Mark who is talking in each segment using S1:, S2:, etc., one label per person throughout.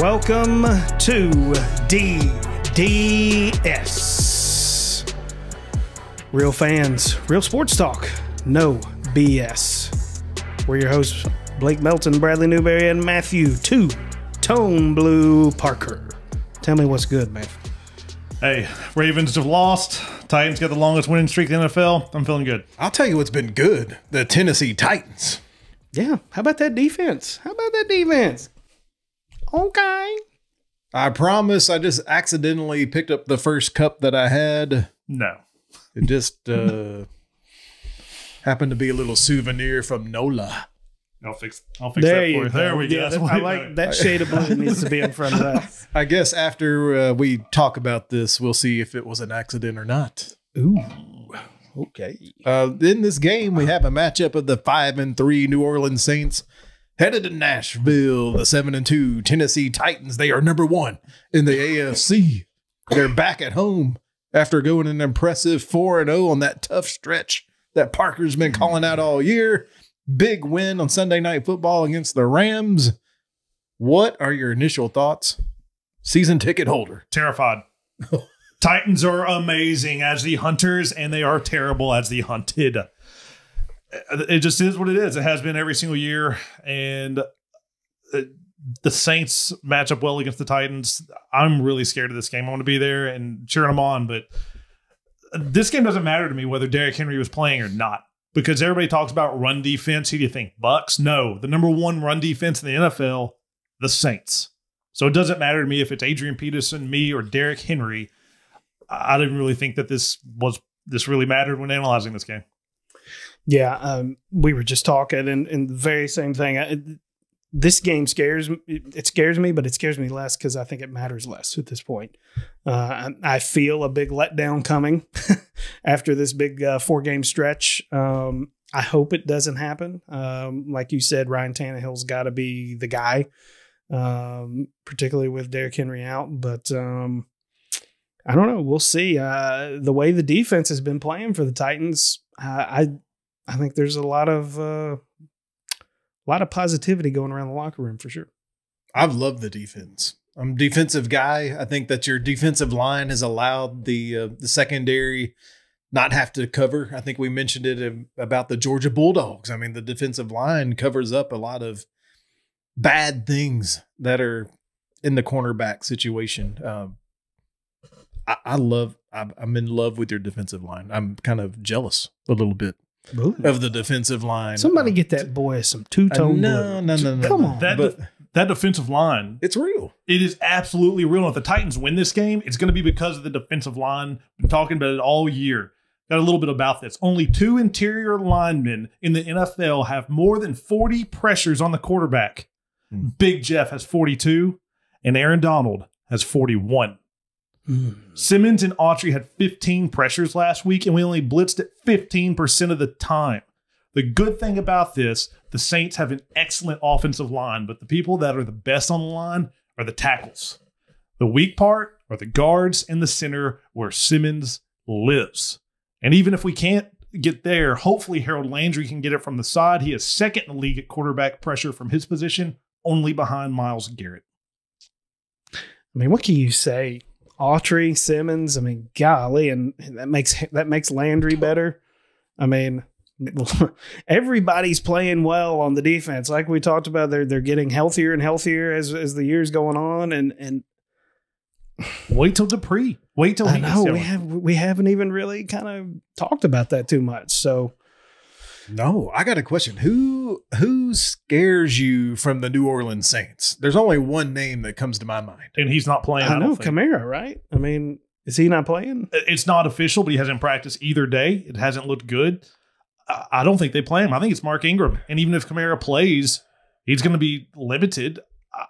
S1: Welcome to DDS. Real fans, real sports talk, no BS. We're your hosts, Blake Melton, Bradley Newberry, and Matthew Tone Blue Parker. Tell me what's good, man.
S2: Hey, Ravens have lost. Titans got the longest winning streak in the NFL. I'm feeling good.
S3: I'll tell you what's been good. The Tennessee Titans.
S1: Yeah, how about that defense? Okay.
S3: I promise I just accidentally picked up the first cup that I had.
S2: No.
S3: It just happened to be a little souvenir from NOLA.
S2: I'll fix that for you. There we go.
S1: I like that shade of blue needs to be in front of that.
S3: I guess after we talk about this, we'll see if it was an accident or not.
S1: Ooh. Okay.
S3: In this game, we have a matchup of the 5-3 New Orleans Saints headed to Nashville, the 7-2 Tennessee Titans. They are number one in the AFC. They're back at home after going an impressive 4-0 on that tough stretch that Parker's been calling out all year. Big win on Sunday Night Football against the Rams. What are your initial thoughts? Season ticket holder.
S2: Terrified. Titans are amazing as the hunters, and they are terrible as the hunted. It just is what it is. It has been every single year, and the Saints match up well against the Titans. I'm really scared of this game. I want to be there and cheering them on, but this game doesn't matter to me whether Derrick Henry was playing or not, because everybody talks about run defense. Who do you think? Bucks? No. The number one run defense in the NFL, the Saints. So it doesn't matter to me if it's Adrian Peterson, me, or Derrick Henry. I didn't really think that this really mattered when analyzing this game.
S1: Yeah, we were just talking, and the very same thing. This game scares me. It scares me, but it scares me less because I think it matters less at this point. I feel a big letdown coming after this big 4-game stretch. I hope it doesn't happen. Like you said, Ryan Tannehill's got to be the guy, particularly with Derrick Henry out. But I don't know. We'll see. The way the defense has been playing for the Titans, I think there's a lot of positivity going around the locker room for sure.
S3: I've loved the defense. I'm a defensive guy. I think that your defensive line has allowed the secondary not have to cover. I think we mentioned it about the Georgia Bulldogs. I mean, the defensive line covers up a lot of bad things that are in the cornerback situation. I'm in love with your defensive line. I'm kind of jealous a little bit.
S1: Ooh.
S3: Of the defensive line.
S1: Somebody get that boy some two-tone
S3: No.
S1: Come on.
S2: That defensive line.
S3: It's real.
S2: It is absolutely real. If the Titans win this game, it's going to be because of the defensive line. Been talking about it all year. Got a little bit about this. Only 2 interior linemen in the NFL have more than 40 pressures on the quarterback. Big Jeff has 42, and Aaron Donald has 41. Simmons and Autry had 15 pressures last week, and we only blitzed it 15% of the time. The good thing about this, the Saints have an excellent offensive line, but the people that are the best on the line are the tackles. The weak part are the guards and the center where Simmons lives. And even if we can't get there, hopefully Harold Landry can get it from the side. He is second in the league at quarterback pressure from his position, only behind Myles Garrett.
S1: I mean, what can you say? Autry, Simmons, I mean, golly, and that makes Landry better. I mean, everybody's playing well on the defense. Like we talked about, they're getting healthier and healthier as the years going on. And
S2: wait till Dupree. Wait till
S1: I know we haven't even really kind of talked about that too much. So
S3: no, I got a question. Who scares you from the New Orleans Saints? There's only one name that comes to my mind.
S2: And he's not playing.
S1: I know, Kamara, right? I mean, is he not playing?
S2: It's not official, but he hasn't practiced either day. It hasn't looked good. I don't think they play him. I think it's Mark Ingram. And even if Kamara plays, he's going to be limited.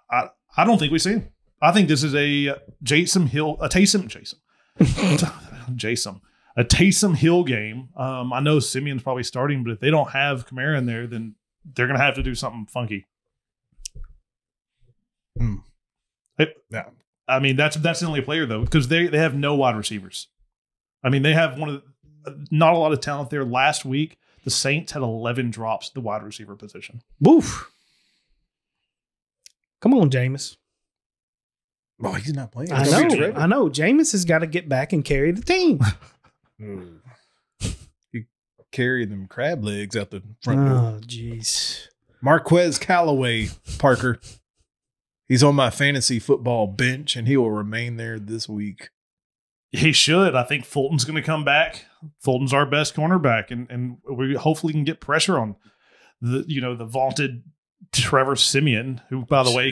S2: I don't think we see him. I think this is a Taysom Hill game. I know Simeon's probably starting, but if they don't have Kamara in there, then they're going to have to do something funky.
S3: Yeah.
S2: I mean, that's the only player, though, because they have no wide receivers. I mean, they have not a lot of talent there. Last week, the Saints had 11 drops at the wide receiver position.
S1: Woof. Come on, Jameis.
S3: Oh, he's not playing.
S1: I know. Jameis has got to get back and carry the team.
S3: He carried them crab legs out the front door.
S1: Oh, jeez.
S3: Marquez Callaway, Parker. He's on my fantasy football bench, and he will remain there this week.
S2: He should. I think Fulton's going to come back. Fulton's our best cornerback, and we hopefully can get pressure on the vaunted Trevor Siemian, who, by the way,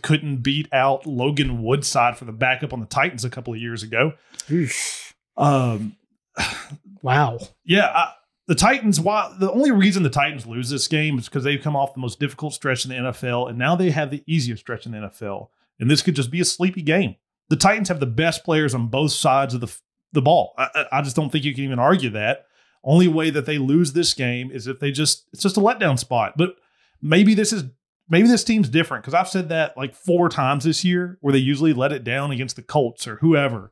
S2: couldn't beat out Logan Woodside for the backup on the Titans a couple of years ago.
S1: Wow.
S2: Yeah, the Titans. The only reason the Titans lose this game is because they've come off the most difficult stretch in the NFL, and now they have the easiest stretch in the NFL. And this could just be a sleepy game. The Titans have the best players on both sides of the ball. I just don't think you can even argue that. Only way that they lose this game is if it's just a letdown spot. But maybe this team's different, because I've said that like 4 times this year, where they usually let it down against the Colts or whoever,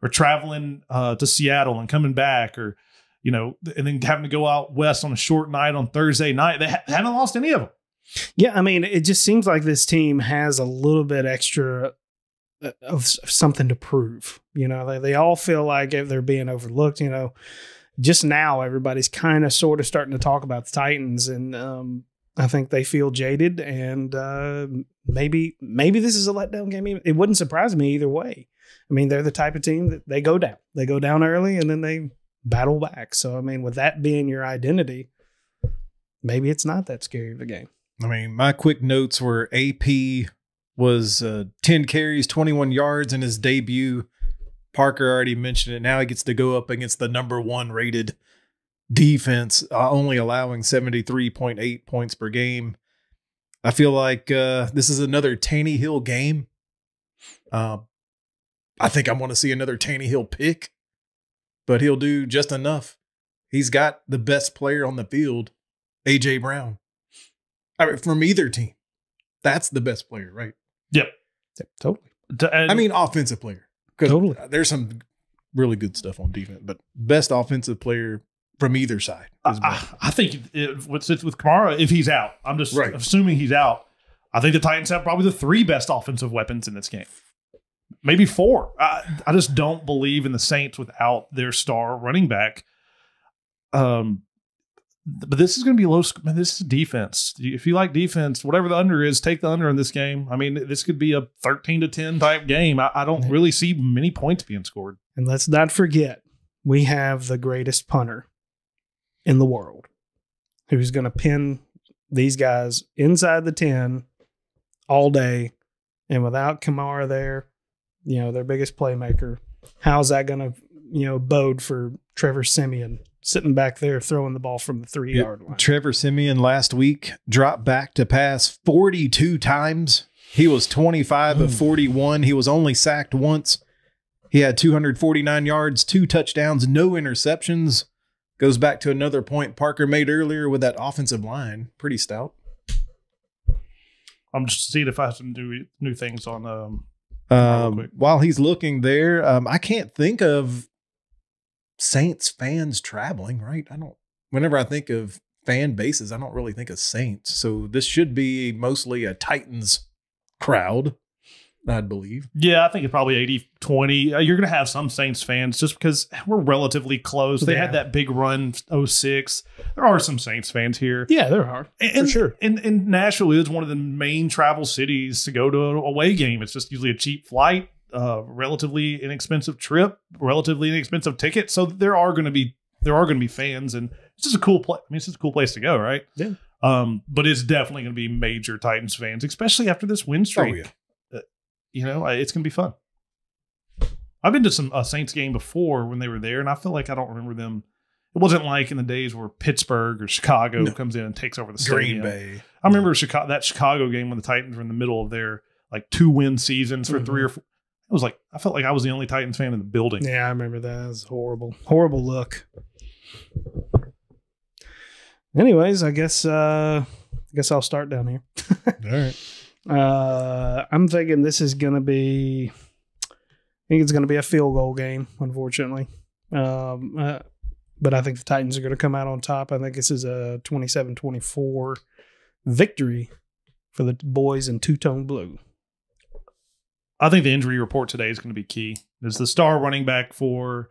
S2: or traveling to Seattle and coming back, or and then having to go out west on a short night on Thursday night. They haven't lost any of them.
S1: Yeah, I mean, it just seems like this team has a little bit extra of something to prove. They all feel like if they're being overlooked. Just now everybody's kind of sort of starting to talk about the Titans, and I think they feel jaded, and maybe this is a letdown game. It wouldn't surprise me either way. I mean, they're the type of team that they go down early, and then they battle back. So, I mean, with that being your identity, maybe it's not that scary of a game.
S3: I mean, my quick notes were AP was 10 carries, 21 yards in his debut. Parker already mentioned it. Now he gets to go up against the number 1 rated defense, only allowing 73.8 points per game. I feel like this is another Tannehill game. I think I want to see another Tannehill pick, but he'll do just enough. He's got the best player on the field, A.J. Brown. I mean, from either team. That's the best player, right?
S2: Yep.
S1: Totally.
S3: I mean, offensive player.
S1: Totally.
S3: There's some really good stuff on defense, but best offensive player from either side.
S2: I think with Kamara, if he's out, I'm just assuming he's out. I think the Titans have probably the 3 best offensive weapons in this game. Maybe 4. I just don't believe in the Saints without their star running back. But this is going to be low. This is defense. If you like defense, whatever the under is, take the under in this game. I mean, this could be a 13-10 type game. I don't really see many points being scored.
S1: And let's not forget, we have the greatest punter in the world, who's going to pin these guys inside the 10 all day. And without Kamara there, their biggest playmaker, how's that going to, bode for Trevor Siemian sitting back there throwing the ball from the 3-yard line?
S3: Trevor Siemian last week dropped back to pass 42 times. He was 25 of 41. He was only sacked once. He had 249 yards, 2 touchdowns, no interceptions. Goes back to another point Parker made earlier with that offensive line. Pretty stout.
S2: I'm just seeing if I have some new things on.
S3: While he's looking there, I can't think of Saints fans traveling, right? Whenever I think of fan bases, I don't really think of Saints. So this should be mostly a Titans crowd, I'd believe.
S2: Yeah, I think it's probably 80-20. You're going to have some Saints fans just because we're relatively close. They had that big run 06. There are some Saints fans here.
S1: Yeah, there are. For sure.
S2: And Nashville is one of the main travel cities to go to an away game. It's just usually a cheap flight, relatively inexpensive trip, relatively inexpensive ticket. So there are going to be fans, and it's just a cool place. I mean, it's just a cool place to go, right?
S1: Yeah.
S2: But it's definitely going to be major Titans fans, especially after this win streak.
S3: Oh, yeah.
S2: It's going to be fun. I've been to some Saints game before when they were there, and I feel like I don't remember them. It wasn't like in the days where Pittsburgh or Chicago comes in and takes over the stadium.
S3: Green Bay.
S2: I remember that Chicago game when the Titans were in the middle of their 2-win seasons for 3 or 4. I felt like I was the only Titans fan in the building.
S1: Yeah, I remember that. It was horrible. Horrible look. Anyways, I guess I'll start down here.
S3: All right.
S1: I'm thinking this is going to be, it's going to be a field goal game, unfortunately. But I think the Titans are going to come out on top. I think this is a 27-24 victory for the boys in two-tone blue.
S2: I think the injury report today is going to be key. Is the star running back for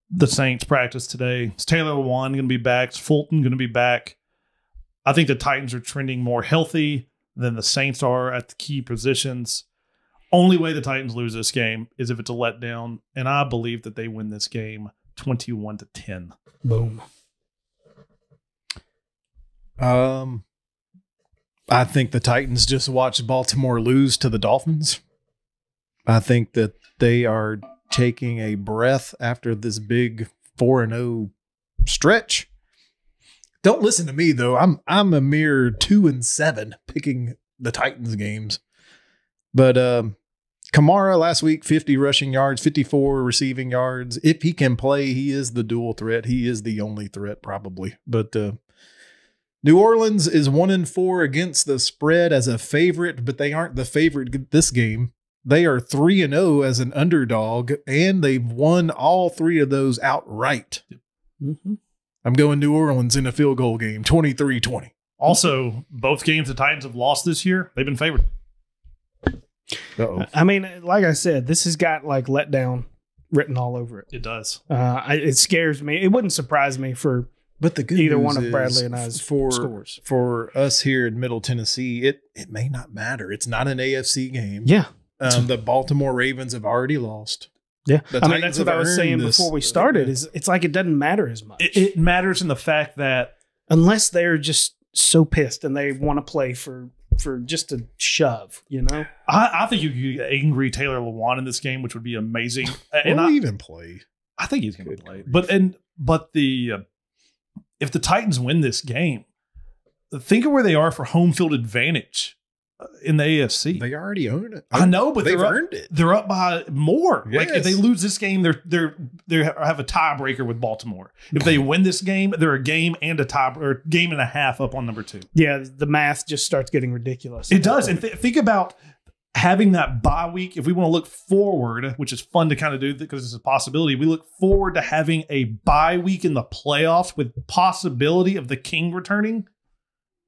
S2: the Saints practice today? Is Taylor Lewan going to be back? Is Fulton going to be back? I think the Titans are trending more healthy than the Saints are at the key positions. Only way the Titans lose this game is if it's a letdown, and I believe that they win this game 21-10.
S1: Boom.
S3: I think the Titans just watched Baltimore lose to the Dolphins. I think that they are taking a breath after this big 4-0 stretch. Don't listen to me though. I'm a mere 2-7 picking the Titans games. But Kamara last week, 50 rushing yards, 54 receiving yards. If he can play, he is the dual threat. He is the only threat probably. But New Orleans is 1-4 against the spread as a favorite, but they aren't the favorite this game. They are 3-0 as an underdog, and they've won all three of those outright.
S1: Mm-hmm.
S3: I'm going New Orleans in a field goal game, 23-20.
S2: Also, both games the Titans have lost this year, they've been favored.
S3: Uh-oh.
S1: I mean, like I said, this has got like letdown written all over it.
S2: It does.
S1: It scares me. It wouldn't surprise me for
S3: But the good
S1: either
S3: news
S1: one of
S3: is
S1: Bradley and I's scores.
S3: For us here in Middle Tennessee, it may not matter. It's not an AFC game.
S1: Yeah.
S3: The Baltimore Ravens have already lost.
S1: Yeah.
S3: The
S1: I mean,
S3: Titans
S1: that's what
S3: have
S1: I was
S3: earned
S1: saying
S3: this.
S1: before we started is it's like it doesn't matter as much.
S2: It matters in the fact that
S1: Unless they're just so pissed and they want to play for just a shove, you know?
S2: I think you could get angry Taylor Lewan in this game, which would be amazing.
S3: Will he even play?
S2: I think he's going to
S3: Good
S2: play.
S3: grief.
S2: But if the Titans win this game, think of where they are for home field advantage in the AFC.
S3: They already own it.
S2: I know, but
S3: they've
S2: they're
S3: earned it.
S2: They're up by more. Like if
S3: Yes.
S2: they lose this game, they have a tiebreaker with Baltimore. If they win this game, they're a game and a game and a half up on number 2.
S1: Yeah, the math just starts getting ridiculous.
S2: It does, and think about having that bye week. If we want to look forward, which is fun to kind of do because it's a possibility, we look forward to having a bye week in the playoffs with possibility of the King returning.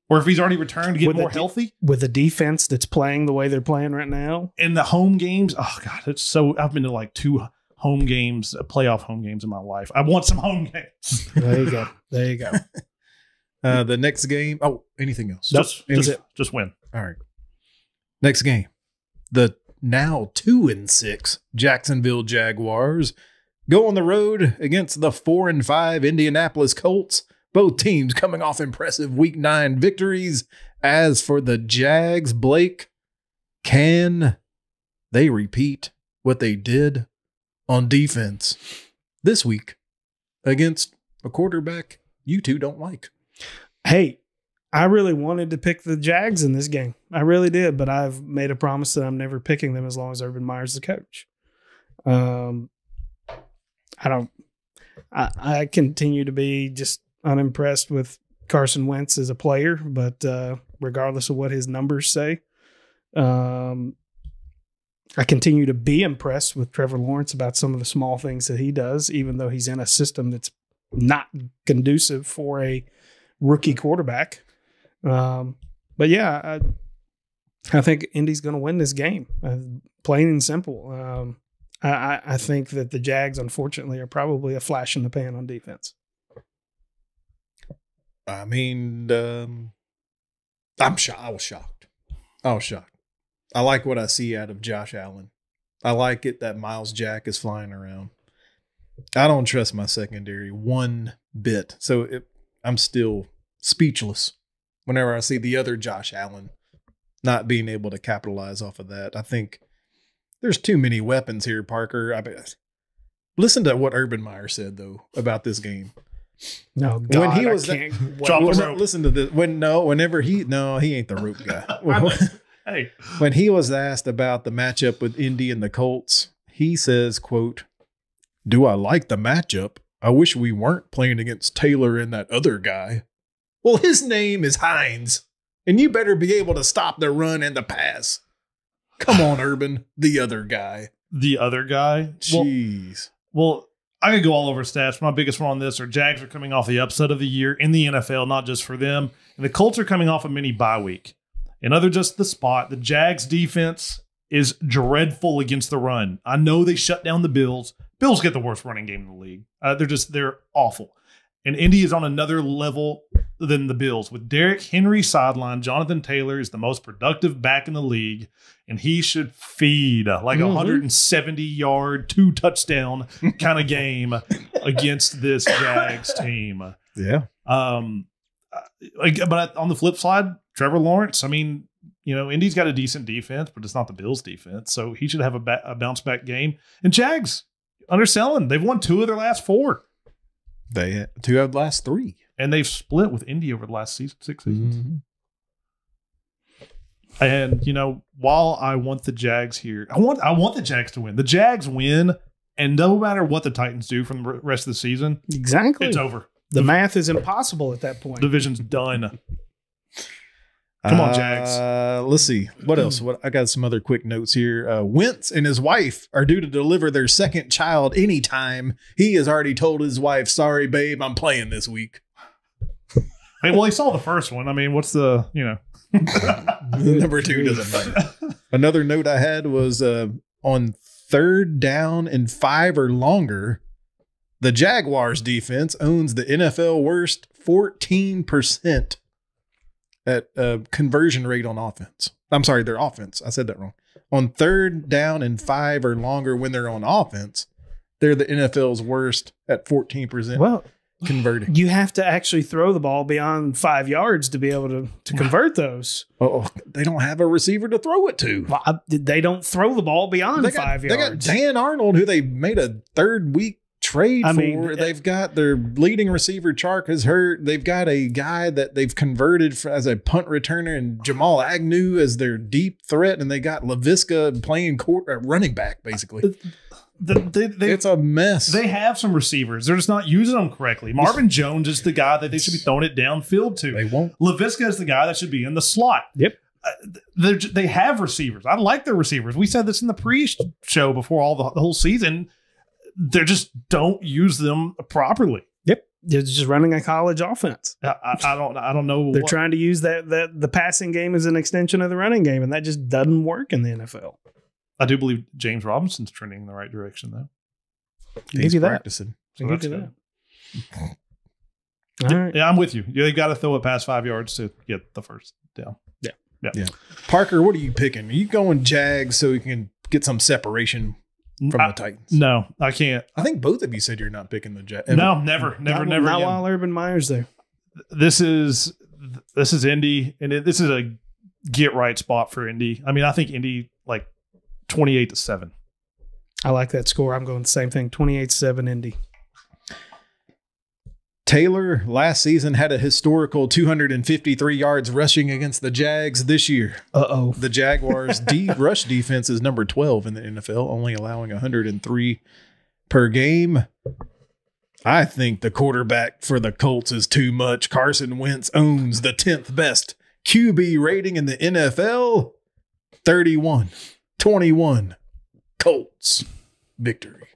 S2: Or if he's already returned to get more healthy.
S1: With a defense that's playing the way they're playing right now.
S2: And the home games, oh, God, it's so... I've been to like 2 home games, playoff home games in my life. I want some home games.
S1: There you go. There you go.
S3: The next game. Oh, anything else?
S2: Just win.
S3: All right. Next game. The now 2-6 Jacksonville Jaguars go on the road against the 4-5 Indianapolis Colts. Both teams coming off impressive Week 9 victories. As for the Jags, Blake, can they repeat what they did on defense this week against a quarterback you two don't like?
S1: Hey, I really wanted to pick the Jags in this game. I really did, but I've made a promise that I'm never picking them as long as Urban Meyer's the coach. I continue to be just unimpressed with Carson Wentz as a player, but regardless of what his numbers say, I continue to be impressed with Trevor Lawrence about some of the small things that he does, even though he's in a system that's not conducive for a rookie quarterback. But yeah, I think Indy's going to win this game, plain and simple. I think that the Jags, unfortunately, are probably a flash in the pan on defense.
S3: I mean, I was shocked. I like what I see out of Josh Allen. I like it that Miles Jack is flying around. I don't trust my secondary one bit. So I'm still speechless whenever I see the other Josh Allen not being able to capitalize off of that. I think there's too many weapons here, Parker. Listen to what Urban Meyer said, though, about this game.
S1: No, God,
S3: when he was listen to this. He ain't the rope guy.
S2: Hey,
S3: when he was asked about the matchup with Indy and the Colts, he says, quote, "Do I like the matchup? I wish we weren't playing against Taylor and that other guy." Well, his name is Hines, and you better be able to stop the run and the pass. Come on, Urban, the other guy.
S2: The other guy?
S3: Jeez.
S2: Well, I could go all over stats. My biggest one on this are Jags are coming off the upset of the year in the NFL, not just for them. And the Colts are coming off a mini bye week. Another just the spot. The Jags defense is dreadful against the run. I know they shut down the Bills. Bills get the worst running game in the league. They're awful. And Indy is on another level than the Bills. With Derrick Henry sideline, Jonathan Taylor is the most productive back in the league, and he should feed like a 170-yard, 2-touchdown kind of game against this Jags team.
S3: Yeah.
S2: But on the flip side, Trevor Lawrence, I mean, Indy's got a decent defense, but it's not the Bills' defense, so he should have a bounce-back game. And Jags, underselling. They've won 2 of their last 4.
S3: They had 2 of the last 3.
S2: And they've split with Indy over the last 6 seasons.
S3: Mm-hmm.
S2: And, while I want the Jags here, I want the Jags to win. The Jags win, and no matter what the Titans do from the rest of the season,
S1: exactly,
S2: it's over.
S1: The math is impossible at that point.
S2: Division's done. Come on, Jags.
S3: Let's see. What else? I got some other quick notes here. Wentz and his wife are due to deliver their second child anytime. He has already told his wife, sorry, babe, I'm playing this week.
S2: Hey, well, he saw the first one. I mean, what's the,
S3: Number 2 doesn't matter. Another note I had was on 3rd down and 5 or longer, the Jaguars defense owns the NFL worst 14% at conversion rate on offense. I'm sorry, their offense. I said that wrong. On 3rd down and 5 or longer when they're on offense, they're the NFL's worst at 14%.
S1: Well,
S3: converting.
S1: You have to actually throw the ball beyond 5 yards to be able to convert those.
S3: Oh, they don't have a receiver to throw it to.
S1: Well, they don't throw the ball beyond 5 yards.
S3: They got Dan Arnold, who they made a 3rd week trade for. They've got their leading receiver, Chark, is hurt. They've got a guy that they've converted as a punt returner and Jamal Agnew as their deep threat. And they got LaVisca playing running back, basically. It's a mess.
S2: They have some receivers. They're just not using them correctly. Marvin Jones is the guy that they should be throwing it downfield to.
S3: They won't.
S2: LaVisca is the guy that should be in the slot.
S1: Yep.
S2: They have receivers. I like their receivers. We said this in the pre-show before the whole season. They just don't use them properly.
S1: Yep. They're just running a college offense.
S2: I don't know.
S1: They're trying to use the passing game as an extension of the running game, and that just doesn't work in the NFL.
S2: I do believe James Robinson's trending in the right direction, though.
S3: He's practicing.
S1: So that's good.
S2: All right. Yeah, I'm with you. They got to throw it past 5 yards to get the first down.
S3: Yeah. Parker, what are you picking? Are you going Jags so you can get some separation from the Titans?
S2: No, I can't.
S3: I think both of you said you're not picking the Jags.
S2: No, never. Not again.
S1: While Urban Meyer's there.
S2: This is Indy, and this is a get right spot for Indy. I mean, I think Indy 28-7.
S1: I like that score. I'm going the same thing. 28-7 Indy.
S3: Taylor last season had a historical 253 yards rushing against the Jags this year.
S1: Uh-oh.
S3: The Jaguars' rush defense is number 12 in the NFL, only allowing 103 per game. I think the quarterback for the Colts is too much. Carson Wentz owns the 10th best QB rating in the NFL. 31-21. Colts victory.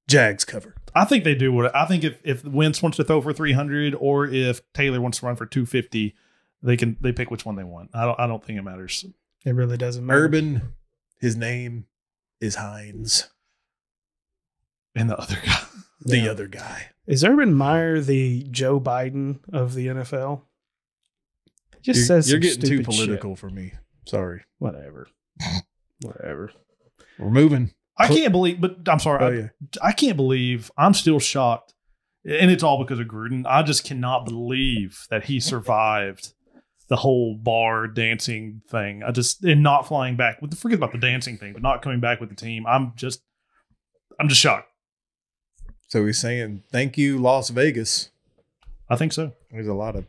S3: Jags cover.
S2: I think they do. I think if Wentz wants to throw for 300 or if Taylor wants to run for 250, they pick which one they want. I don't think it matters.
S1: It really doesn't matter.
S3: Urban, his name is Hines.
S2: And the other guy.
S3: The other guy.
S1: Is Urban Meyer the Joe Biden of the NFL?
S3: You're getting too political for me. Sorry.
S1: Whatever.
S3: We're moving.
S2: I can't believe, but I'm sorry. I can't believe, I'm still shocked. And it's all because of Gruden. I just cannot believe that he survived the whole bar dancing thing. And not flying back forget about the dancing thing, but not coming back with the team. I'm just shocked.
S3: So he's saying, thank you, Las Vegas.
S2: I think so.
S3: There's a lot of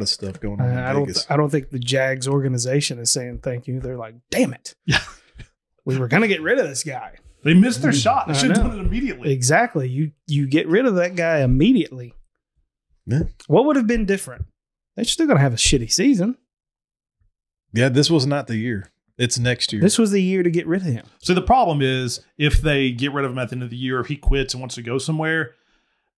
S3: stuff going on in Vegas.
S1: I don't think the Jags organization is saying thank you. They're like, damn it.
S2: Yeah.
S1: We were going to get rid of this guy.
S2: They missed their shot. They should have done it immediately.
S1: Exactly. You get rid of that guy immediately.
S3: Yeah.
S1: What would have been different? They're still going to have a shitty season.
S3: Yeah, this was not the year. It's next year.
S1: This was the year to get rid of him.
S2: So the problem is if they get rid of him at the end of the year, if he quits and wants to go somewhere,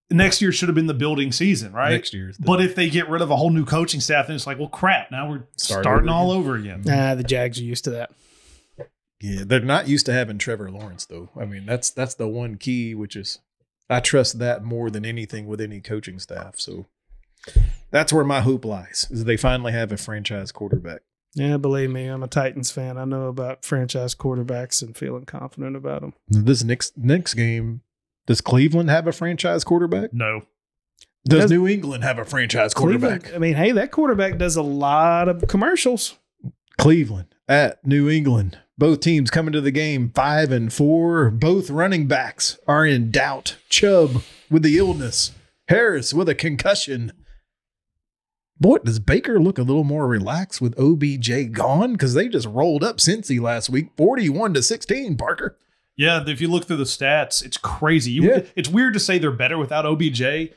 S2: next year should have been the building season, right?
S3: Next year.
S2: But if they get rid of a whole new coaching staff, then it's like, well, crap. Now we're starting all over again.
S1: The Jags are used to that.
S3: Yeah, they're not used to having Trevor Lawrence, though. I mean, that's the one key, which is I trust that more than anything with any coaching staff. So that's where my hope lies, is they finally have a franchise quarterback.
S1: Yeah, believe me, I'm a Titans fan. I know about franchise quarterbacks and feeling confident about them.
S3: This next game, does Cleveland have a franchise quarterback?
S2: No.
S3: Does New England have a franchise quarterback?
S1: I mean, hey, that quarterback does a lot of commercials.
S3: Cleveland at New England. Both teams coming to the game 5-4. Both running backs are in doubt. Chubb with the illness. Harris with a concussion. Boy, does Baker look a little more relaxed with OBJ gone? Because they just rolled up Cincy last week, 41-16, Parker.
S2: Yeah, if you look through the stats, it's crazy. It's weird to say they're better without OBJ,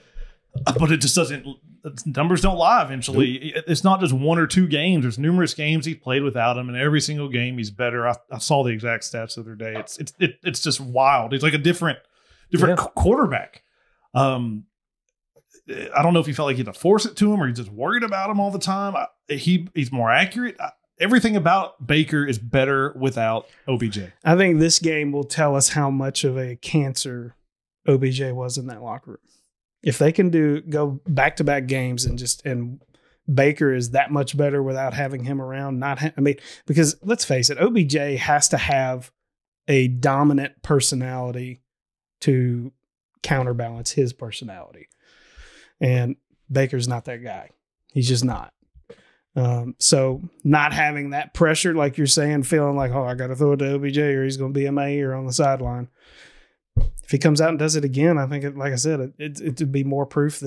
S2: but it just doesn't – numbers don't lie eventually. Nope. It's not just one or two games. There's numerous games he's played without him, and every single game he's better. I saw the exact stats the other day. It's just wild. He's like a different quarterback. I don't know if he felt like he had to force it to him or he's just worried about him all the time. He's more accurate. Everything about Baker is better without OBJ.
S1: I think this game will tell us how much of a cancer OBJ was in that locker room. If they can go back-to-back games and Baker is that much better without having him around, because let's face it, OBJ has to have a dominant personality to counterbalance his personality. And Baker's not that guy. He's just not. So not having that pressure, like you're saying, feeling like, oh, I got to throw it to OBJ or he's going to be MIA or on the sideline. If he comes out and does it again, I think, like I said, it would be more proof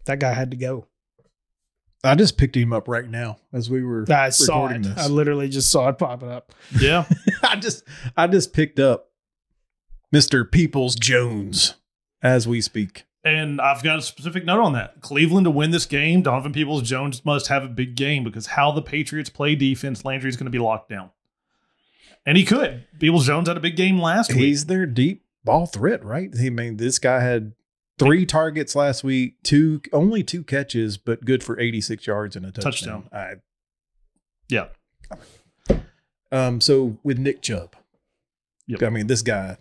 S1: that guy had to go.
S3: I just picked him up right now as we were recording this.
S1: I literally just saw it popping up.
S2: Yeah.
S3: I just picked up Mr. Peoples-Jones as we speak.
S2: And I've got a specific note on that. Cleveland to win this game, Donovan Peoples-Jones must have a big game because how the Patriots play defense, Landry's going to be locked down. And he could. Peoples-Jones had a big game last week.
S3: He's their deep ball threat, right? I mean, this guy had 3 targets last week, only 2 catches, but good for 86 yards and a touchdown.
S2: Yeah.
S3: So with Nick Chubb, I mean, this guy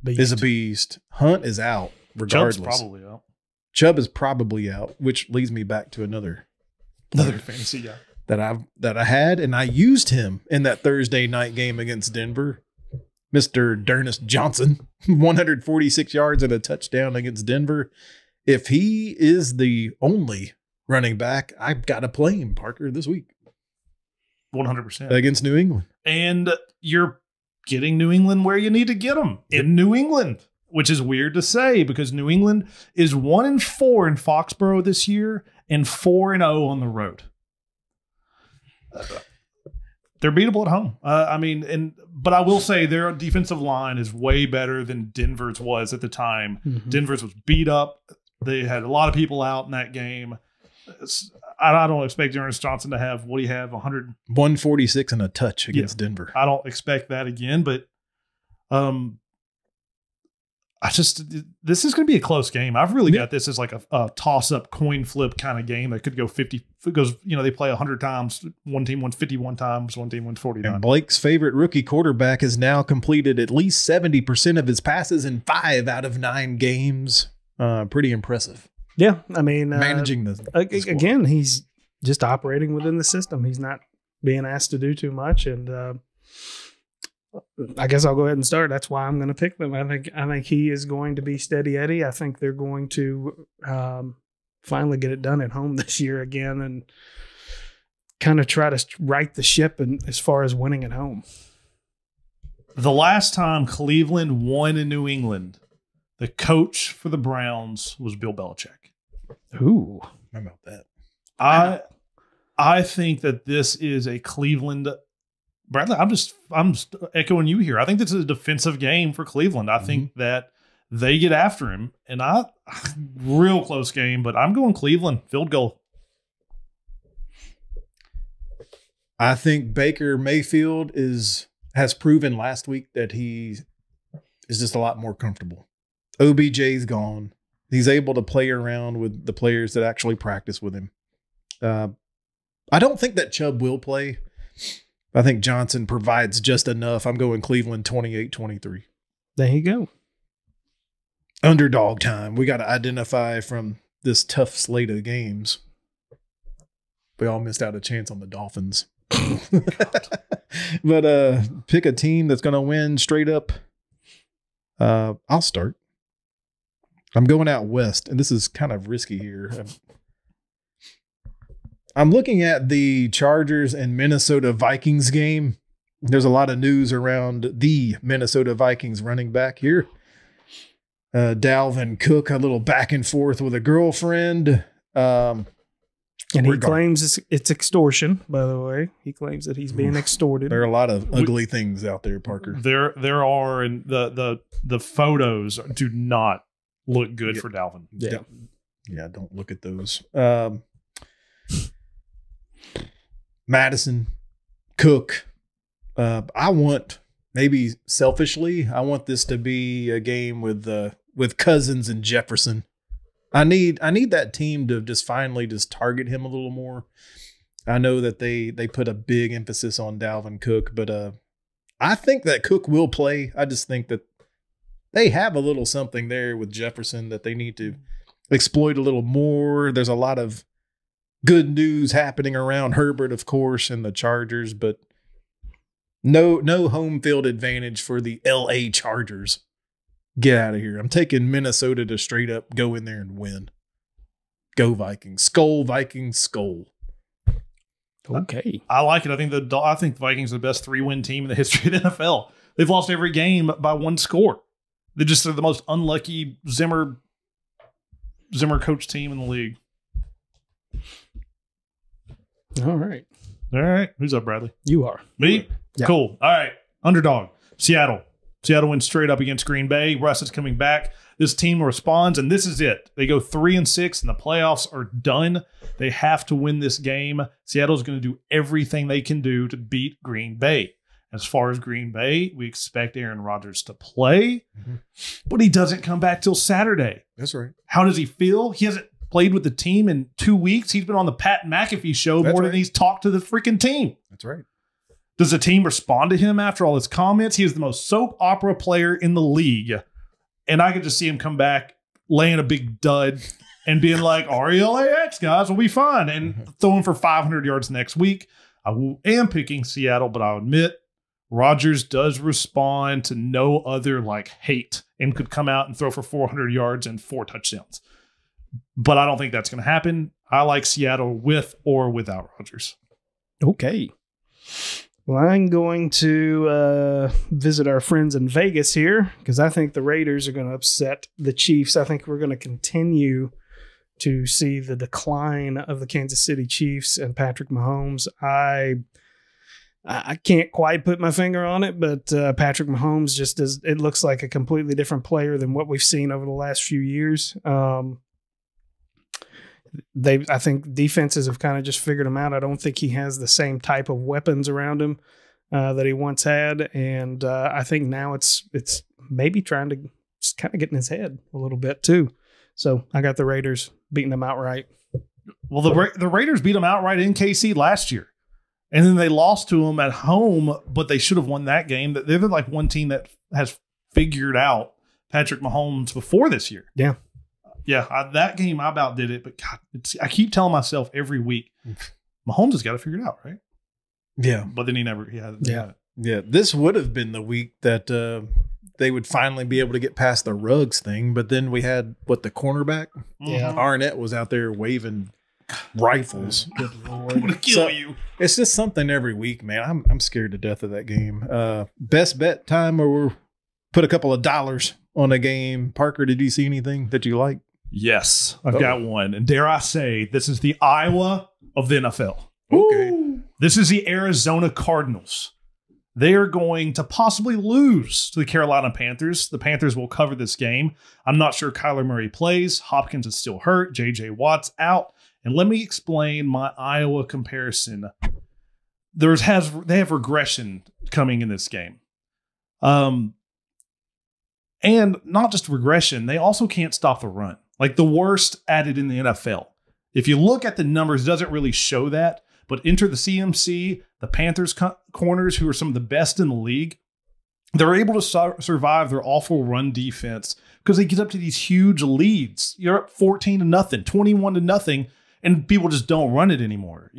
S3: is a beast. Hunt is out. Regardless, Chubb is probably out, which leads me back to another
S2: fantasy guy
S3: that I had, and I used him in that Thursday night game against Denver. Mr. D'Ernest Johnson, 146 yards and a touchdown against Denver. If he is the only running back, I've got to play him, Parker, this week.
S2: 100%
S3: against New England,
S2: and you're getting New England where you need to get them in New England. Which is weird to say because New England is 1-4 in Foxborough this year and 4-0 on the road. They're beatable at home. But I will say their defensive line is way better than Denver's was at the time. Mm-hmm. Denver's was beat up. They had a lot of people out in that game. I don't expect D'Ernest Johnson to have, what do you have,
S3: 146 and a touch against Denver.
S2: I don't expect that again, but this is going to be a close game. I've really got this as like a toss-up coin flip kind of game that could go 50. It goes, they play 100 times. One team wins 51 times. One team wins 49.
S3: And Blake's favorite rookie quarterback has now completed at least 70% of his passes in 5 out of 9 games. Pretty impressive.
S1: Yeah, I mean,
S3: managing the
S1: again, he's just operating within the system. He's not being asked to do too much, and I guess I'll go ahead and start. That's why I'm going to pick them. I think he is going to be steady Eddie. I think they're going to finally get it done at home this year again and kind of try to right the ship as far as winning at home.
S2: The last time Cleveland won in New England, the coach for the Browns was Bill Belichick.
S1: Ooh,
S3: how about that?
S2: I think that this is a Cleveland. Bradley, I'm just echoing you here. I think this is a defensive game for Cleveland. I think that they get after him, and real close game, but I'm going Cleveland field goal.
S3: I think Baker Mayfield has proven last week that he is just a lot more comfortable. OBJ's gone. He's able to play around with the players that actually practice with him. I don't think that Chubb will play. I think Johnson provides just enough. I'm going Cleveland 28-23.
S1: There you go.
S3: Underdog time. We got to identify from this tough slate of games. We all missed out a chance on the Dolphins. But pick a team that's going to win straight up. I'll start. I'm going out west, and this is kind of risky here. I'm looking at the Chargers and Minnesota Vikings game. There's a lot of news around the Minnesota Vikings running back here. Dalvin Cook, a little back and forth with a girlfriend.
S1: And he claims it's extortion, by the way. He claims that he's being extorted.
S3: There are a lot of ugly things out there, Parker.
S2: There are, and the photos do not look good for Dalvin.
S3: Yeah, don't look at those. Madison, Cook. I want, maybe selfishly, I want this to be a game with Cousins and Jefferson. I need that team to just finally just target him a little more. I know that they put a big emphasis on Dalvin Cook, but I think that Cook will play. I just think that they have a little something there with Jefferson that they need to exploit a little more. There's a lot of good news happening around Herbert, of course, and the Chargers, but no home field advantage for the LA Chargers. Get out of here. I'm taking Minnesota to straight up go in there and win. Go Vikings. Skull Vikings, skull.
S1: Okay.
S2: I like it. I think the Vikings are the best 3-win team in the history of the NFL. They've lost every game by one score. They're the most unlucky Zimmer coach team in the league.
S1: All right.
S2: All right. Who's up, Bradley?
S1: You are.
S2: Me?
S1: Yeah.
S2: Cool. All right. Underdog. Seattle. Seattle wins straight up against Green Bay. Russ is coming back. This team responds, and this is it. They go 3-6, and the playoffs are done. They have to win this game. Seattle's going to do everything they can do to beat Green Bay. As far as Green Bay, we expect Aaron Rodgers to play, but he doesn't come back till Saturday.
S3: That's right.
S2: How does he feel? He hasn't played with the team in 2 weeks. He's been on the Pat McAfee show more than he's talked to the freaking team.
S3: That's right.
S2: Does the team respond to him after all his comments? He is the most soap opera player in the league. And I could just see him come back, laying a big dud and being like, RELAX, guys, we'll be fine. And throwing for 500 yards next week. I am picking Seattle, but I'll admit Rodgers does respond to no other hate and could come out and throw for 400 yards and 4 touchdowns. But I don't think that's going to happen. I like Seattle with or without Rodgers.
S1: Okay. Well, I'm going to visit our friends in Vegas here because I think the Raiders are going to upset the Chiefs. I think we're going to continue to see the decline of the Kansas City Chiefs and Patrick Mahomes. I can't quite put my finger on it, but Patrick Mahomes just it looks like a completely different player than what we've seen over the last few years. I think defenses have kind of just figured him out. I don't think he has the same type of weapons around him that he once had, and I think now it's maybe trying to just kind of get in his head a little bit too. So I got the Raiders beating them outright.
S2: Well, the Raiders beat them outright in KC last year, and then they lost to them at home, but they should have won that game. They're like one team that has figured out Patrick Mahomes before this year.
S1: Yeah.
S2: Yeah, that game I about did it, but God, I keep telling myself every week, Mahomes has got to figure it out, right?
S3: Yeah.
S2: But then he hasn't.
S3: Yeah. Yeah. This would have been the week that they would finally be able to get past the Ruggs thing, but then we had, the cornerback?
S1: Yeah.
S3: Arnett was out there waving rifles.
S1: Good Lord.
S2: I'm going to kill you.
S3: It's just something every week, man. I'm scared to death of that game. Best bet time, or we'll put a couple of dollars on a game. Parker, did you see anything that you like?
S2: Yes, I've got one. And dare I say, this is the Iowa of the NFL.
S3: Okay.
S2: Ooh. This is the Arizona Cardinals. They are going to possibly lose to the Carolina Panthers. The Panthers will cover this game. I'm not sure Kyler Murray plays. Hopkins is still hurt. J.J. Watt's out. And let me explain my Iowa comparison. They have regression coming in this game. And not just regression, they also can't stop the run. Like the worst at it in the NFL. If you look at the numbers, it doesn't really show that. But enter the CMC, the Panthers corners, who are some of the best in the league. They're able to survive their awful run defense because they get up to these huge leads. You're up 14-0, 21-0, and people just don't run it anymore.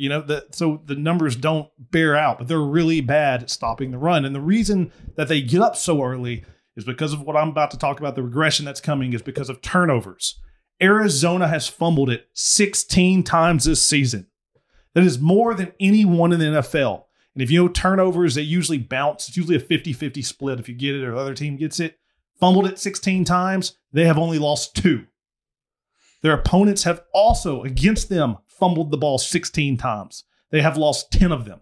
S2: So the numbers don't bear out, but they're really bad at stopping the run. And the reason that they get up so early is because of what I'm about to talk about. The regression that's coming is because of turnovers. Arizona has fumbled it 16 times this season. That is more than anyone in the NFL. And if you know turnovers, they usually bounce. It's usually a 50-50 split if you get it or the other team gets it. Fumbled it 16 times. They have only lost 2. Their opponents have also, against them, fumbled the ball 16 times. They have lost 10 of them.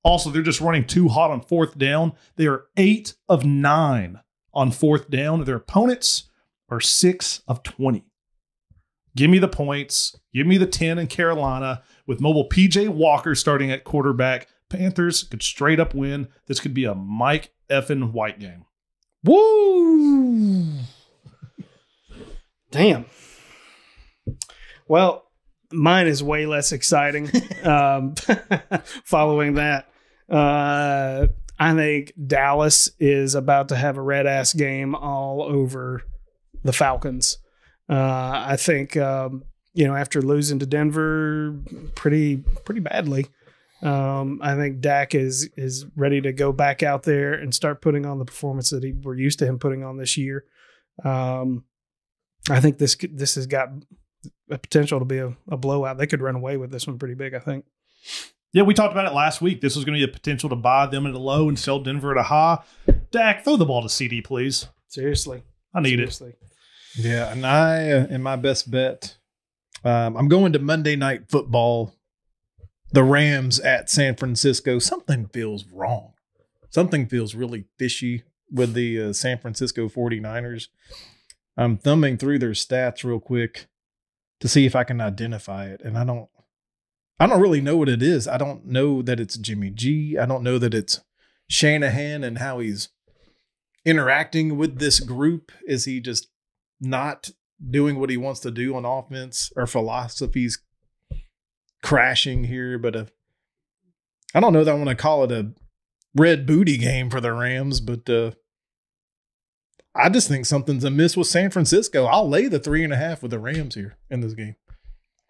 S2: Also, they're just running too hot on fourth down. They are 8 of 9 on fourth down. Their opponents are 6 of 20. Give me the points. Give me the 10 in Carolina with mobile PJ Walker starting at quarterback. Panthers could straight up win. This could be a Mike effing White game.
S1: Woo! Damn. Well, mine is way less exciting. Following that, I think Dallas is about to have a red ass game all over the Falcons. I think after losing to Denver pretty badly, I think Dak is ready to go back out there and start putting on the performance that we're used to him putting on this year. I think this has got a potential to be a blowout. They could run away with this one pretty big, I think.
S2: Yeah, we talked about it last week. This was going to be a potential to buy them at a low and sell Denver at a high. Dak, throw the ball to CD, please.
S1: Seriously.
S2: I need
S1: it.
S3: Yeah, and I, in my best bet, I'm going to Monday Night Football. The Rams at San Francisco. Something feels wrong. Something feels really fishy with the San Francisco 49ers. I'm thumbing through their stats real quick to see if I can identify it. And I don't really know what it is. I don't know that it's Jimmy G. I don't know that it's Shanahan and how he's interacting with this group. Is he just not doing what he wants to do on offense, or philosophies crashing here? But I don't know that I want to call it a red booty game for the Rams, but I just think something's amiss with San Francisco. I'll lay the 3.5 with the Rams here in this game.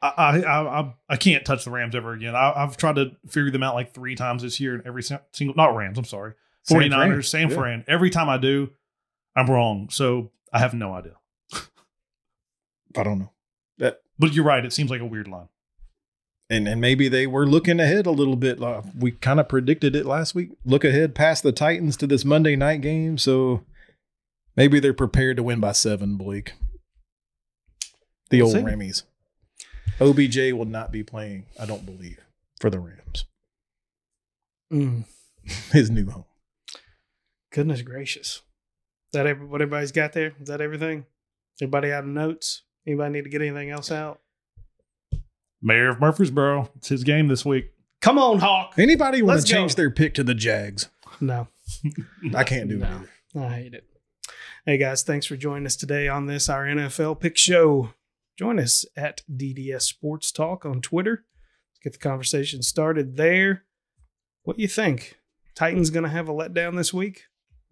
S2: I can't touch the Rams ever again. I've tried to figure them out like 3 times this year, and every single, not Rams, I'm sorry, 49ers, San Fran. Every time I do, I'm wrong. So I have no idea.
S3: I don't know.
S2: But you're right. It seems like a weird line.
S3: And maybe they were looking ahead a little bit. We kind of predicted it last week. Look ahead past the Titans to this Monday night game. So maybe they're prepared to win by 7, Blake. The old Rammies. OBJ will not be playing, I don't believe, for the Rams. His new home.
S1: Goodness gracious. Is that what everybody's got there? Is that everything? Everybody out of notes? Anybody need to get anything else out?
S2: Mayor of Murfreesboro. It's his game this week.
S1: Come on, Hawk.
S3: Anybody want to change their pick to the Jags?
S1: No.
S3: I can't do it either.
S1: I hate it. Hey, guys, thanks for joining us today on this, our NFL Pick Show. Join us at DDS Sports Talk on Twitter. Let's get the conversation started there. What do you think? Titans going to have a letdown this week?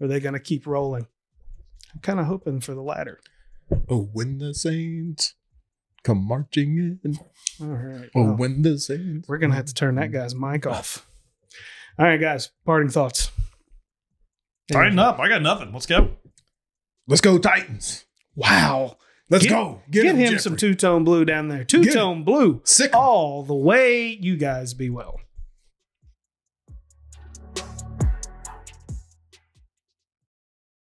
S1: Or are they going to keep rolling? I'm kind of hoping for the latter.
S3: Oh, when the Saints come marching in.
S1: All right.
S3: Oh, when the Saints.
S1: We're going to have to turn that guy's mic off. All right, guys. Parting thoughts.
S2: Tighten up. I got nothing. Let's go.
S3: Let's go, Titans.
S1: Wow.
S3: Let's go.
S1: Get him some two-tone blue down there. Two-tone blue.
S3: Sick.
S1: All the way. You guys be well.